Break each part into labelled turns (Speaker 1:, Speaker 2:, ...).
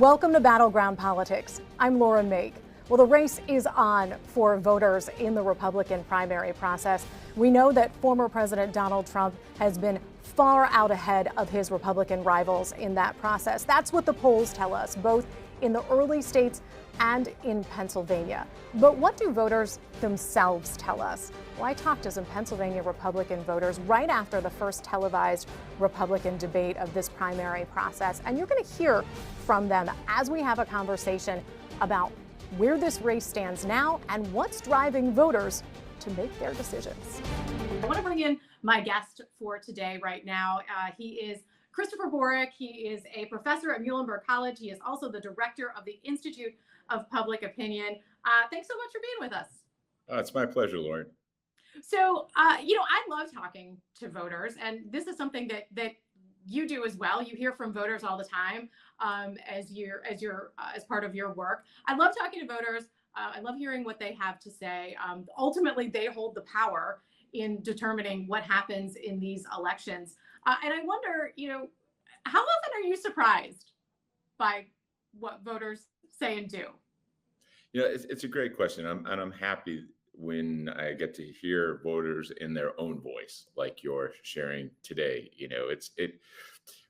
Speaker 1: Welcome to Battleground Politics. I'm Laura Mayk. Well, the race is on for voters in the Republican primary process. We know that former President Donald Trump has been far out ahead of his Republican rivals in that process. That's what the polls tell us, both in the early states and in Pennsylvania. But what do voters themselves tell us? Well, I talked to some Pennsylvania Republican voters right after the first televised Republican debate of this primary process. And you're going to hear from them as we have a conversation about where this race stands now and what's driving voters to make their decisions.
Speaker 2: I want to bring in my guest for today right now. He is Christopher Borick. He is a professor at Muhlenberg College. He is also the director of the Institute of Public Opinion. Thanks so much for being with us.
Speaker 3: It's my pleasure, Lauren.
Speaker 2: So, I love talking to voters, and this is something that you do as well. You hear from voters all the time as part of your work. I love talking to voters. I love hearing what they have to say. Ultimately, they hold the power in determining what happens in these elections. And I wonder, how often are you surprised by what voters say and do?
Speaker 3: It's a great question. I'm happy when I get to hear voters in their own voice, like you're sharing today.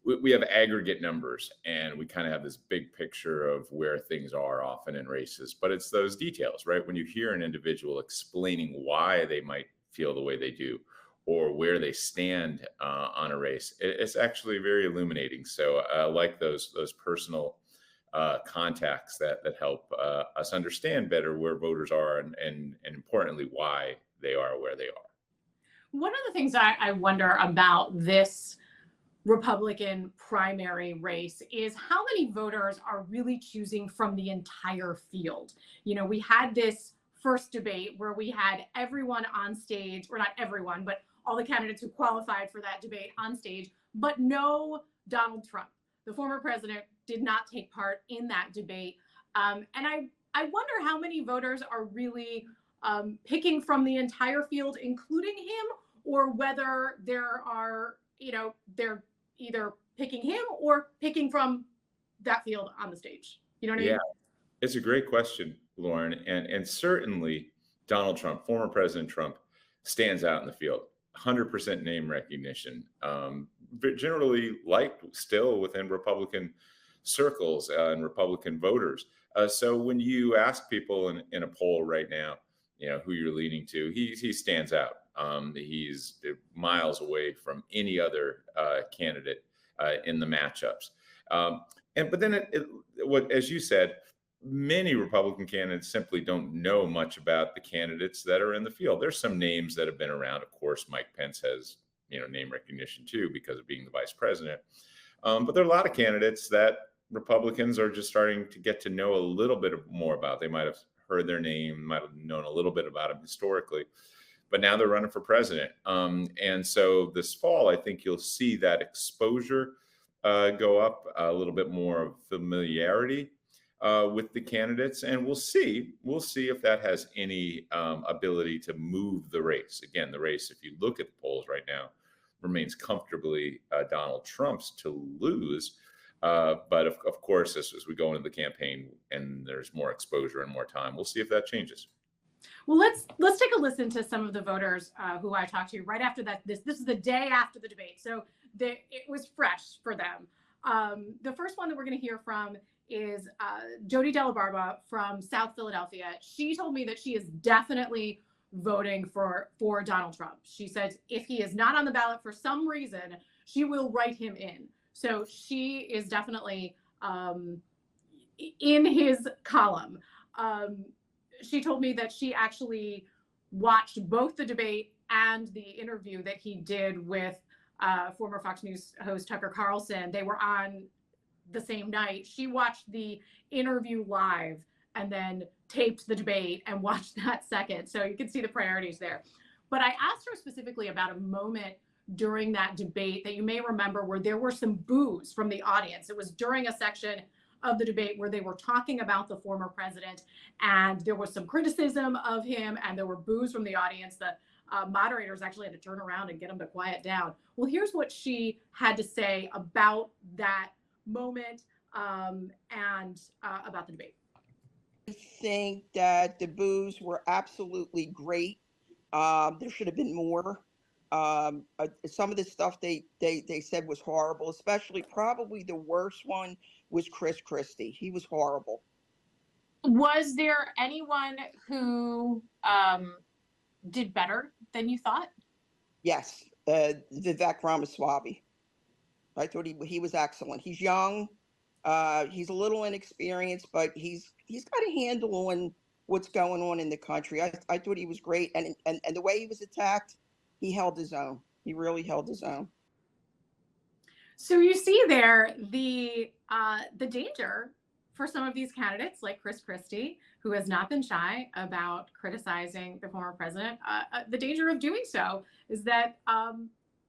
Speaker 3: We have aggregate numbers, and we kind of have this big picture of where things are often in races, but it's those details, right? When you hear an individual explaining why they might feel the way they do, or where they stand on a race, it's actually very illuminating. So I like those personal contacts that help us understand better where voters are and importantly, why they are where they are.
Speaker 2: One of the things I wonder about this Republican primary race is how many voters are really choosing from the entire field. We had this first debate where we had everyone on stage, or not everyone, but all the candidates who qualified for that debate on stage, but no Donald Trump. The former president did not take part in that debate. And I wonder how many voters are really picking from the entire field, including him, or whether they're either picking him or picking from that field on the stage. You know what I mean?
Speaker 3: It's a great question, Lauren. And certainly Donald Trump, former President Trump, stands out in the field. 100% name recognition, but generally liked still within Republican circles and Republican voters. So when you ask people in a poll right now, who you're leaning to, he stands out. He's miles away from any other candidate in the matchups. But then as you said, many Republican candidates simply don't know much about the candidates that are in the field. There's some names that have been around. Of course, Mike Pence has, name recognition too, because of being the vice president. But there are a lot of candidates that Republicans are just starting to get to know a little bit more about. They might have heard their name, might have known a little bit about them historically, but now they're running for president. And so this fall, I think you'll see that exposure go up, a little bit more of familiarity with the candidates, and we'll see if that has any ability to move the race. Again, the race, if you look at the polls right now, remains comfortably Donald Trump's to lose. But of course, as we go into the campaign and there's more exposure and more time, we'll see if that changes.
Speaker 2: Well, let's take a listen to some of the voters who I talked to right after that. This is the day after the debate, so it was fresh for them. The first one that we're going to hear from is Jody Delabarba from South Philadelphia. She told me that she is definitely voting for Donald Trump. She said if he is not on the ballot for some reason, she will write him in. So she is definitely in his column. She told me that she actually watched both the debate and the interview that he did with former Fox News host Tucker Carlson. They were on the same night. She watched the interview live and then taped the debate and watched that second. So you can see the priorities there. But I asked her specifically about a moment during that debate that you may remember where there were some boos from the audience. It was during a section of the debate where they were talking about the former president, and there was some criticism of him, and there were boos from the audience. The moderators actually had to turn around and get him to quiet down. Well, here's what she had to say about that moment and about the debate.
Speaker 4: I think that the boos were absolutely great. There should have been more. Some of the stuff they said was horrible, especially probably the worst one was Chris Christie. He was horrible.
Speaker 2: Was there anyone who did better than you thought?
Speaker 4: Yes, Vivek Ramaswamy. I thought he was excellent. He's young. He's a little inexperienced, but he's got a handle on what's going on in the country. I thought he was great, and the way he was attacked, he held his own. He really held his own.
Speaker 2: So you see there the danger for some of these candidates like Chris Christie, who has not been shy about criticizing the former president. The danger of doing so is that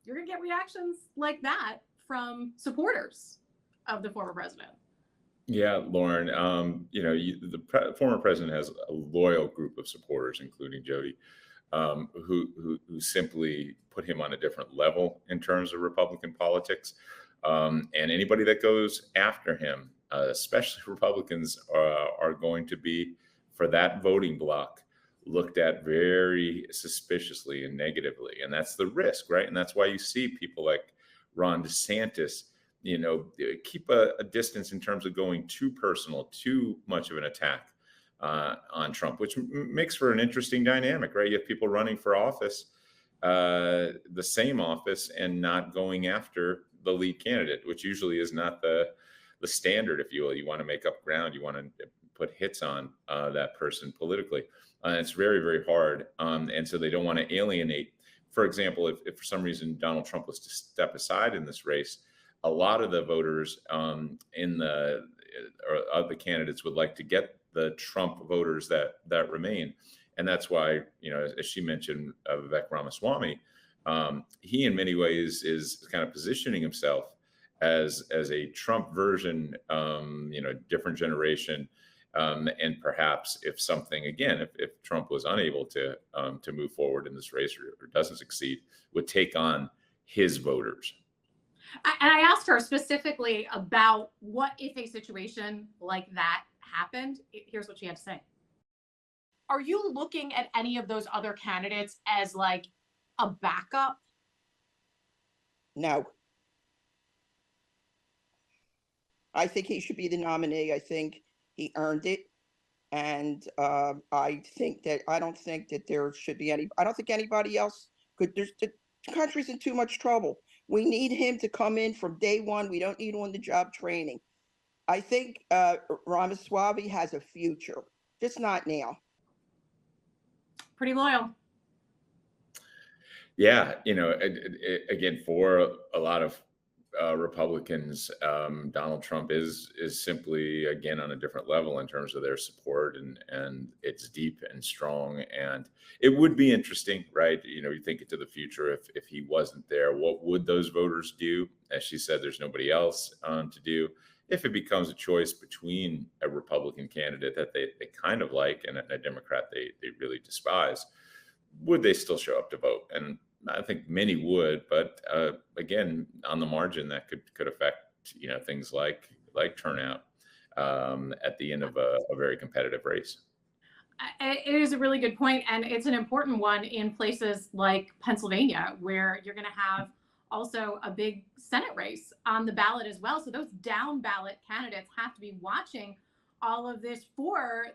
Speaker 2: you're going to get reactions like that from supporters of the former president.
Speaker 3: Yeah, Lauren, the former president has a loyal group of supporters, including Jody, who simply put him on a different level in terms of Republican politics. And anybody that goes after him, especially Republicans, are going to be, for that voting bloc, looked at very suspiciously and negatively. And that's the risk, right? And that's why you see people like Ron DeSantis, keep a distance in terms of going too personal, too much of an attack on Trump, which makes for an interesting dynamic, right? You have people running for office, the same office, and not going after the lead candidate, which usually is not the standard, if you will. You want to make up ground. You want to put hits on that person politically. It's very, very hard. And so they don't want to alienate. For example, if for some reason Donald Trump was to step aside in this race, a lot of the voters of the candidates would like to get the Trump voters that remain. And that's why, as she mentioned, Vivek Ramaswamy, he in many ways is kind of positioning himself as a Trump version, different generation. And perhaps if something, again, if Trump was unable to move forward in this race or doesn't succeed, would take on his voters.
Speaker 2: And I asked her specifically about what if a situation like that happened. Here's what she had to say. Are you looking at any of those other candidates as like a backup?
Speaker 4: No. I think he should be the nominee. I think he earned it. And I don't think that there should be I don't think anybody else could. The country's in too much trouble. We need him to come in from day one. We don't need on-the-job training. I think Ramaswamy has a future, just not now.
Speaker 2: Pretty loyal.
Speaker 3: Yeah, again, for a lot of Republicans, Donald Trump is simply, again, on a different level in terms of their support, and it's deep and strong. And it would be interesting, right? You think into the future, if he wasn't there, what would those voters do? As she said, there's nobody else to do. If it becomes a choice between a Republican candidate that they kind of like and a Democrat they really despise, would they still show up to vote? And I think many would, but again, on the margin, that could affect things like turnout at the end of a very competitive race.
Speaker 2: It is a really good point, and it's an important one in places like Pennsylvania, where you're going to have also a big Senate race on the ballot as well. So those down ballot candidates have to be watching all of this for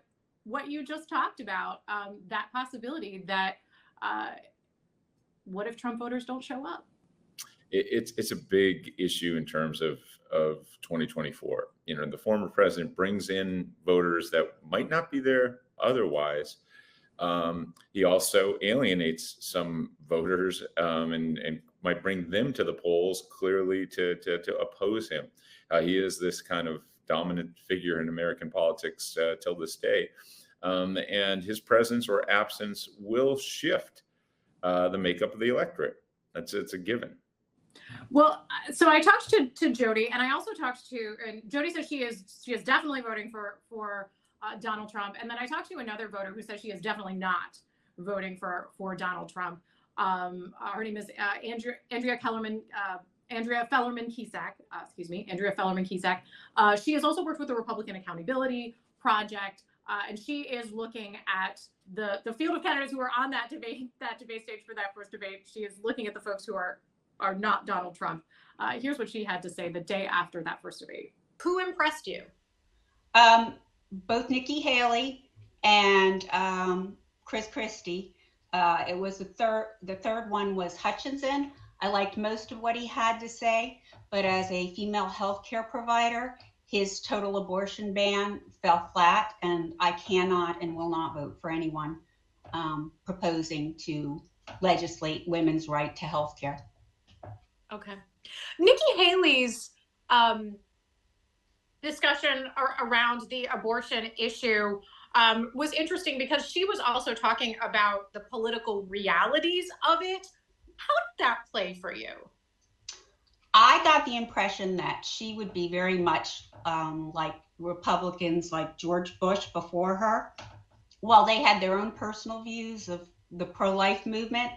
Speaker 2: what you just talked about, that possibility that what if Trump voters don't show up?
Speaker 3: It's a big issue in terms of 2024. The former president brings in voters that might not be there otherwise. He also alienates some voters and might bring them to the polls clearly to oppose him. He is this kind of dominant figure in American politics till this day. And his presence or absence will shift the makeup of the electorate. It's a given.
Speaker 2: Well, so I talked to Jody, and I also talked to, and Jody says she is definitely voting for Donald Trump. And then I talked to another voter who says she is definitely not voting for Donald Trump. Her name is Andrea Kellerman Andrea Fellerman-Keysack, Andrea Fellerman-Keysack. She has also worked with the Republican Accountability Project, and she is looking at the field of candidates who are on that debate stage for that first debate. She is looking at the folks who are not Donald Trump. Here's what she had to say the day after that first debate. Who impressed you?
Speaker 5: Both Nikki Haley and Chris Christie. It was the third one was Hutchinson. I liked most of what he had to say, but as a female healthcare provider, his total abortion ban fell flat, and I cannot and will not vote for anyone proposing to legislate women's right to healthcare.
Speaker 2: Okay. Nikki Haley's discussion around the abortion issue was interesting because she was also talking about the political realities of it. How did that play for you?
Speaker 5: I got the impression that she would be very much like Republicans like George Bush before her. While they had their own personal views of the pro-life movement,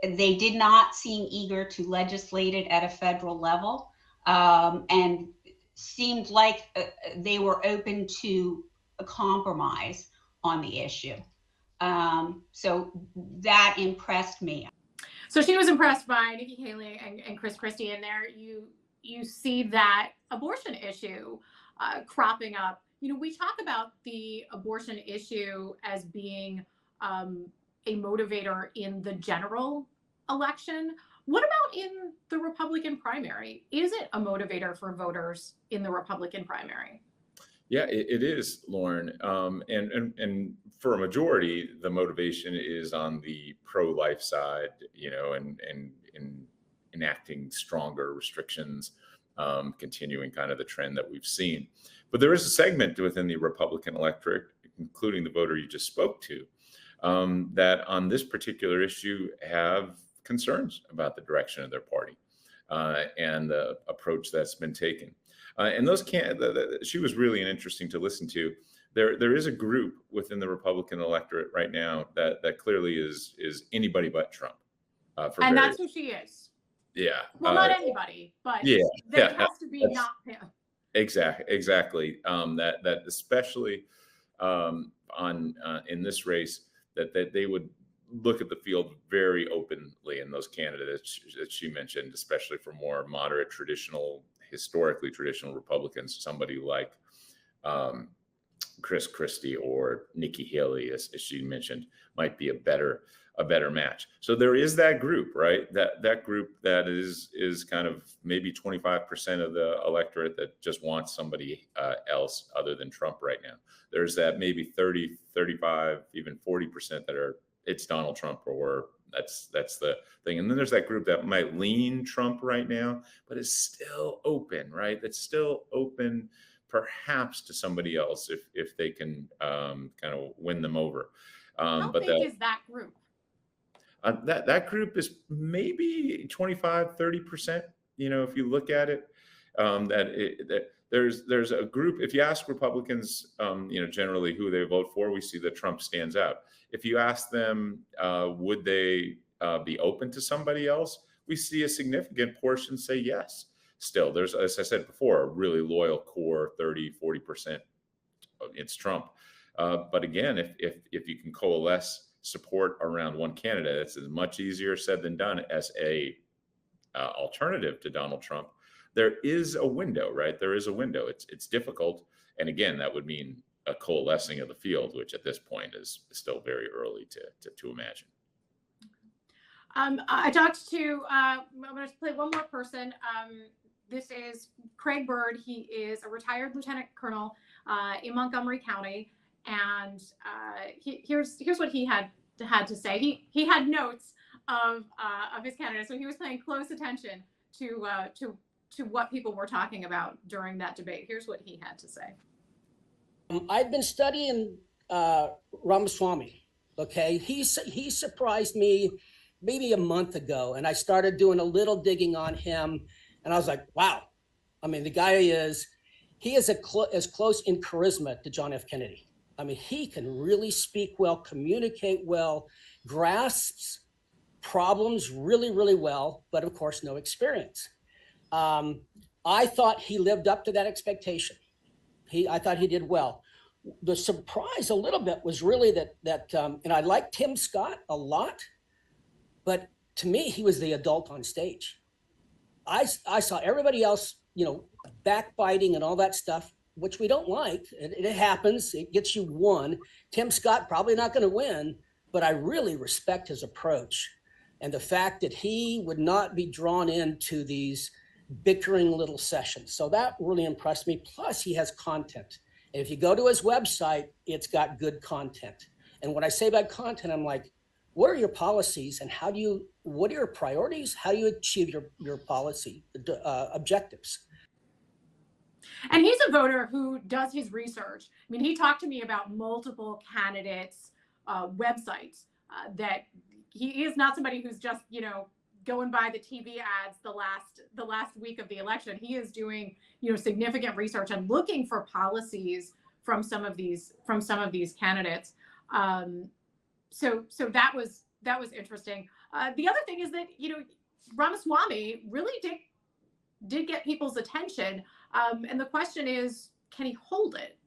Speaker 5: they did not seem eager to legislate it at a federal level, and seemed like they were open to a compromise on the issue. So that impressed me.
Speaker 2: So she was impressed by Nikki Haley and Chris Christie, and there you see that abortion issue cropping up. You know, we talk about the abortion issue as being a motivator in the general election. What about in the Republican primary? Is it a motivator for voters in the Republican primary?
Speaker 3: Yeah, it is, Lauren. And for a majority, the motivation is on the pro-life side, you know, and enacting stronger restrictions, continuing kind of the trend that we've seen. But there is a segment within the Republican electorate, including the voter you just spoke to, that on this particular issue have concerns about the direction of their party and the approach that's been taken. And those she was really interesting to listen to. There is a group within the Republican electorate right now that clearly is anybody but Trump.
Speaker 2: And that's who she is.
Speaker 3: Yeah.
Speaker 2: Well, not anybody, but
Speaker 3: yeah,
Speaker 2: there has to be not him.
Speaker 3: Exactly. That especially in this race, that they would look at the field very openly in those candidates that she mentioned, especially for more moderate, historically traditional Republicans, somebody like Chris Christie or Nikki Haley, as she mentioned, might be a better match. So there is that group, right? That group that is kind of maybe 25% of the electorate that just wants somebody else other than Trump right now. There's that maybe 30, 35, even 40% that it's Donald Trump, or that's the thing. And then there's that group that might lean Trump right now, but is still open, right? That's still open perhaps to somebody else if they can kind of win them over.
Speaker 2: How big is that group?
Speaker 3: That group is maybe 25, 30%, you know, if you look at it. There's a group, if you ask Republicans, you know, generally who they vote for, we see that Trump stands out. If you ask them, would they be open to somebody else? We see a significant portion say yes. Still, there's, as I said before, a really loyal core, 30, 40%. It's Trump. But again, if you can coalesce support around one candidate, it's as much easier said than done as a alternative to Donald Trump. There is a window, right? There is a window. It's difficult. And again, that would mean a coalescing of the field, which at this point is still very early to imagine.
Speaker 2: I talked to, I'm going to play one more person. This is Craig Byrd. He is a retired lieutenant colonel in Montgomery County. And here's what he had to say. He had notes of his candidate. So he was paying close attention to what people were talking about during that debate. Here's what he had to say.
Speaker 6: I've been studying Ramaswamy. Okay, he surprised me maybe a month ago, and I started doing a little digging on him, and I was like, wow. I mean, the guy is as close in charisma to John F. Kennedy. I mean, he can really speak well, communicate well, grasps problems really, really well, but of course, no experience. I thought he lived up to that expectation. I thought he did well. The surprise a little bit was really that and I liked Tim Scott a lot, but to me, he was the adult on stage. I saw everybody else, backbiting and all that stuff, which we don't like. It happens. It gets you one. Tim Scott probably not going to win, but I really respect his approach and the fact that he would not be drawn into these bickering little sessions. So that really impressed me. Plus, he has content. And if you go to his website, it's got good content. And when I say about content, I'm like, what are your policies and what are your priorities? How do you achieve your policy objectives?
Speaker 2: And he's a voter who does his research. I mean, he talked to me about multiple candidates' websites that he is not somebody who's just, going by the TV ads the last week of the election. He is doing, significant research and looking for policies from some of these candidates. So that was interesting. The other thing is that, Ramaswamy really did get people's attention. And the question is, can he hold it?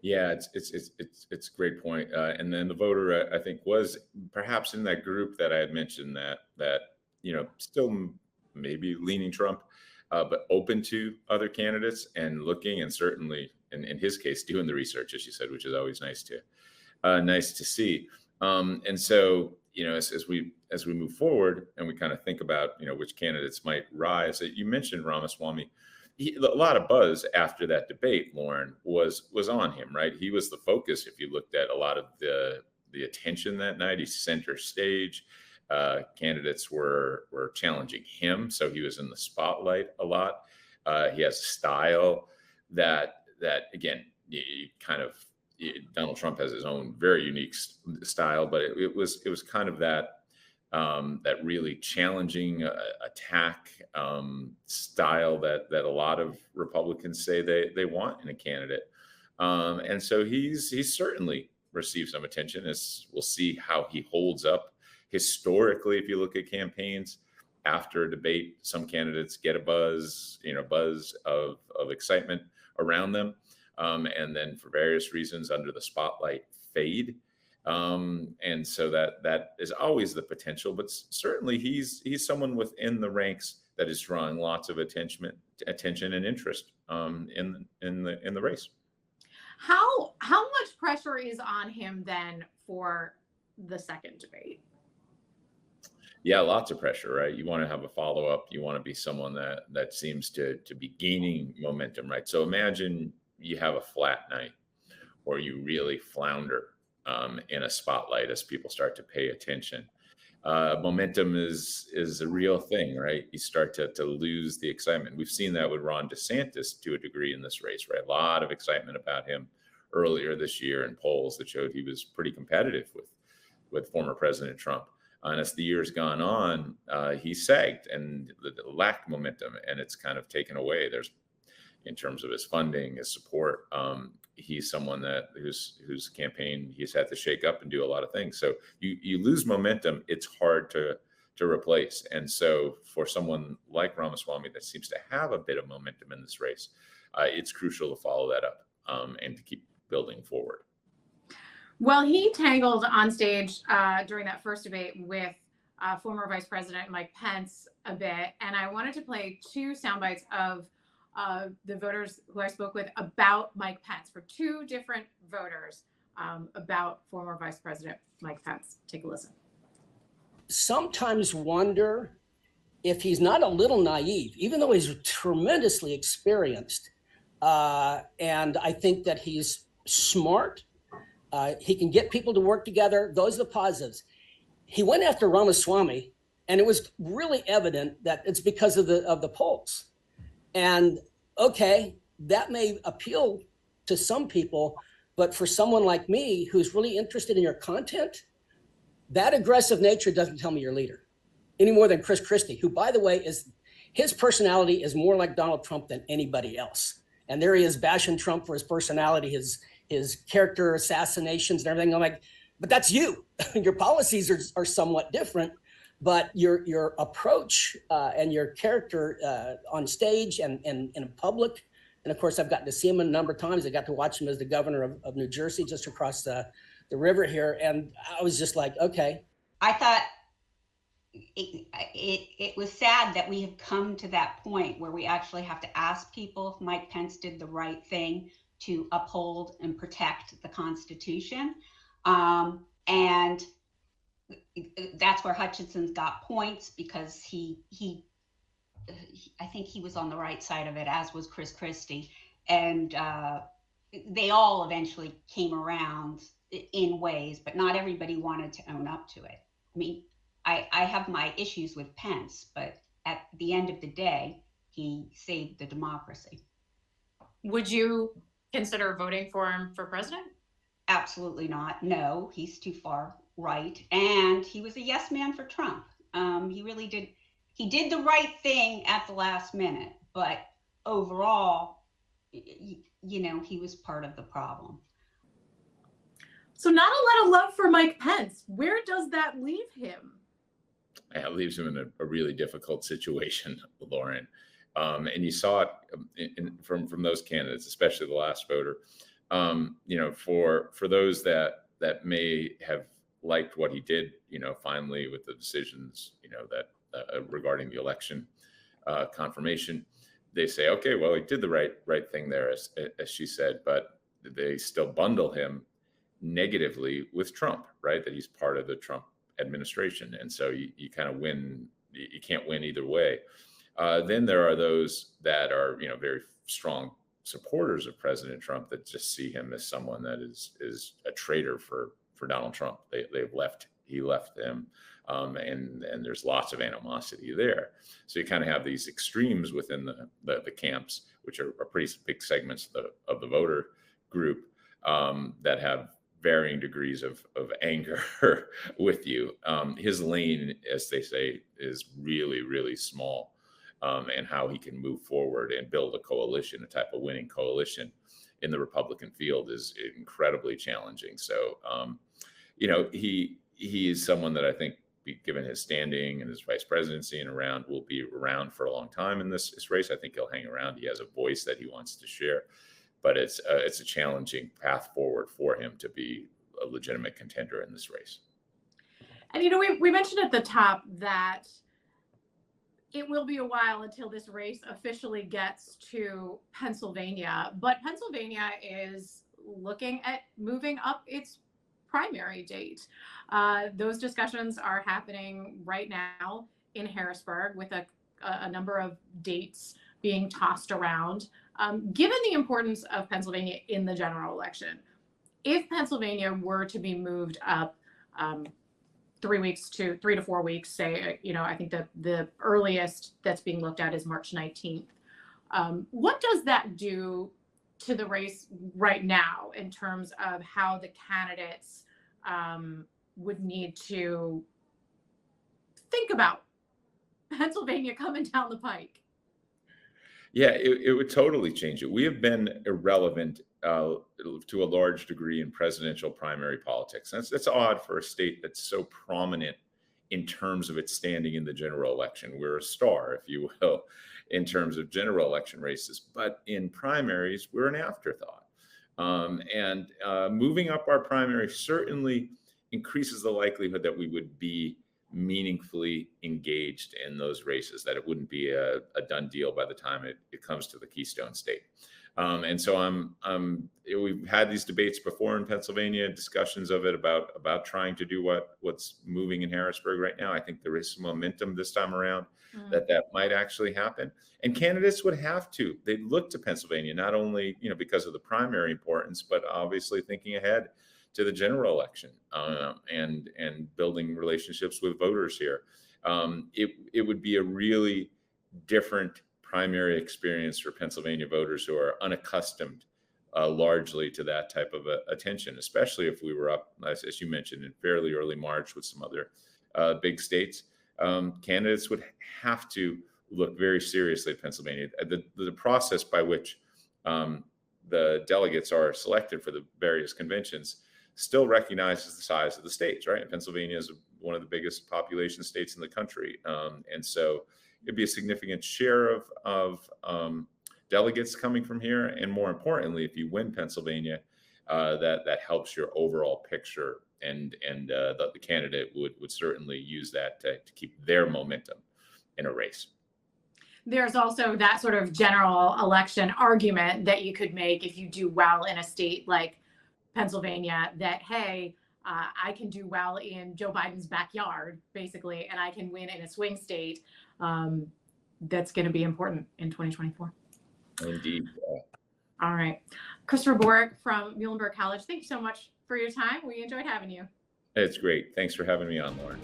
Speaker 3: Yeah, it's a great point. And then the voter, I think, was perhaps in that group that I had mentioned that still maybe leaning Trump, but open to other candidates and looking, and certainly in his case doing the research, as you said, which is always nice to see. And so as we move forward and we kind of think about which candidates might rise, you mentioned Ramaswamy. A lot of buzz after that debate, Lauren, was on him, right? He was the focus. If you looked at a lot of the attention that night, he's center stage. Candidates were challenging him, so he was in the spotlight a lot. He has a style that again, Donald Trump has his own very unique style, but it was kind of that really challenging attack style that a lot of Republicans say they want in a candidate. And so he's certainly received some attention. As we'll see how he holds up historically. If you look at campaigns after a debate, some candidates get a buzz of excitement around them. And then for various reasons under the spotlight fade. And so that is always the potential, but certainly he's someone within the ranks that is drawing lots of attention and interest in the race.
Speaker 2: How much pressure is on him then for the second debate?
Speaker 3: Yeah, lots of pressure, right? You want to have a follow-up. You want to be someone that seems to be gaining momentum, right? So imagine you have a flat night or you really flounder in a spotlight as people start to pay attention. Momentum is a real thing, right? You start to lose the excitement. We've seen that with Ron DeSantis to a degree in this race, right? A lot of excitement about him earlier this year in polls that showed he was pretty competitive with former President Trump. And as the years gone on, he sagged and lacked momentum, and it's kind of taken away. There's, in terms of his funding, his support, he's someone whose campaign he's had to shake up and do a lot of things. So you lose momentum, it's hard to replace. And so for someone like Ramaswamy that seems to have a bit of momentum in this race, it's crucial to follow that up and to keep building forward.
Speaker 2: Well, he tangled on stage during that first debate with former Vice President Mike Pence a bit. And I wanted to play two sound bites of the voters who I spoke with about Mike Pence, for two different voters about former Vice President Mike Pence. Take a listen.
Speaker 6: Sometimes wonder if he's not a little naive, even though he's tremendously experienced. And I think that he's smart. He can get people to work together. Those are the positives. He went after Ramaswamy, and it was really evident that it's because of the polls. And okay, that may appeal to some people, but for someone like me who's really interested in your content, that aggressive nature doesn't tell me you're a leader any more than Chris Christie, who, by the way, his personality is more like Donald Trump than anybody else. And there he is bashing Trump for his personality, his character assassinations and everything. I'm like, but that's you. Your policies are somewhat different. but your approach and your character on stage and in public, and of course I've gotten to see him a number of times. I got to watch him as the governor of New Jersey, just across the river here, and I was just like, okay.
Speaker 5: I thought it was sad that we have come to that point where we actually have to ask people if Mike Pence did the right thing to uphold and protect the Constitution. And that's where Hutchinson's got points, because I think he was on the right side of it, as was Chris Christie. And they all eventually came around in ways, but not everybody wanted to own up to it. I mean, I have my issues with Pence, but at the end of the day, he saved the democracy.
Speaker 2: Would you consider voting for him for president?
Speaker 5: Absolutely not. No, he's too far right. And he was a yes man for Trump. He really did. He did the right thing at the last minute, but overall, you know, he was part of the problem.
Speaker 2: So not a lot of love for Mike Pence. Where does that leave him?
Speaker 3: It leaves him in a really difficult situation, Lauren. And you saw it from those candidates, especially the last voter. You know, for those that may have liked what he did, you know, finally with the decisions, you know, that regarding the election confirmation, they say, okay, well, he did the right thing there, as she said, but they still bundle him negatively with Trump, right? That he's part of the Trump administration. And so you kind of win, you can't win either way. Then there are those that are, you know, very strong supporters of President Trump that just see him as someone that is a traitor for Donald Trump. He left them. And there's lots of animosity there. So you kind of have these extremes within the camps, which are pretty big segments of the voter group that have varying degrees of anger with you. His lane, as they say, is really, really small, and how he can move forward and build a coalition, a type of winning coalition in the Republican field, is incredibly challenging. So, you know, he is someone that I think, given his standing and his vice presidency and around, will be around for a long time in this race. I think he'll hang around. He has a voice that he wants to share, but it's a challenging path forward for him to be a legitimate contender in this race.
Speaker 2: And, you know, we mentioned at the top that it will be a while until this race officially gets to Pennsylvania, but Pennsylvania is looking at moving up its primary date. Those discussions are happening right now in Harrisburg, with a number of dates being tossed around. Given the importance of Pennsylvania in the general election, if Pennsylvania were to be moved up 3 to 4 weeks, say, you know, I think the earliest that's being looked at is March 19th. What does that do to the race right now in terms of how the candidates would need to think about Pennsylvania coming down the pike?
Speaker 3: Yeah, it would totally change it. We have been irrelevant to a large degree in presidential primary politics. That's odd for a state that's so prominent in terms of its standing in the general election. We're a star, if you will, in terms of general election races. But in primaries, we're an afterthought. And moving up our primary certainly increases the likelihood that we would be meaningfully engaged in those races, that it wouldn't be a done deal by the time it comes to the Keystone State. And so we've had these debates before in Pennsylvania, discussions of it about trying to do what's moving in Harrisburg right now. I think there is some momentum this time around that might actually happen. And candidates would have to. They'd look to Pennsylvania, not only, you know, because of the primary importance, but obviously thinking ahead to the general election and building relationships with voters here. It would be a really different primary experience for Pennsylvania voters who are unaccustomed largely to that type of attention, especially if we were up, as you mentioned, in fairly early March with some other big states. Candidates would have to look very seriously at Pennsylvania. The process by which the delegates are selected for the various conventions still recognizes the size of the states, right? And Pennsylvania is one of the biggest population states in the country. And so it'd be a significant share of delegates coming from here. And more importantly, if you win Pennsylvania, that helps your overall picture. And the candidate would certainly use that to keep their momentum in a race.
Speaker 2: There's also that sort of general election argument that you could make if you do well in a state like Pennsylvania, that, hey, I can do well in Joe Biden's backyard, basically, and I can win in a swing state. That's going to be important in 2024.
Speaker 3: Indeed.
Speaker 2: All right. Christopher Borick from Muhlenberg College, thank you so much for your time. We enjoyed having you.
Speaker 3: It's great. Thanks for having me on, Lauren.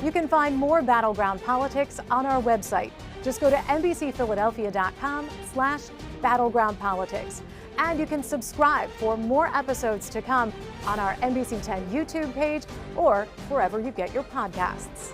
Speaker 1: You can find more Battleground Politics on our website. Just go to NBCPhiladelphia.com/battlegroundpolitics. And you can subscribe for more episodes to come on our NBC10 YouTube page or wherever you get your podcasts.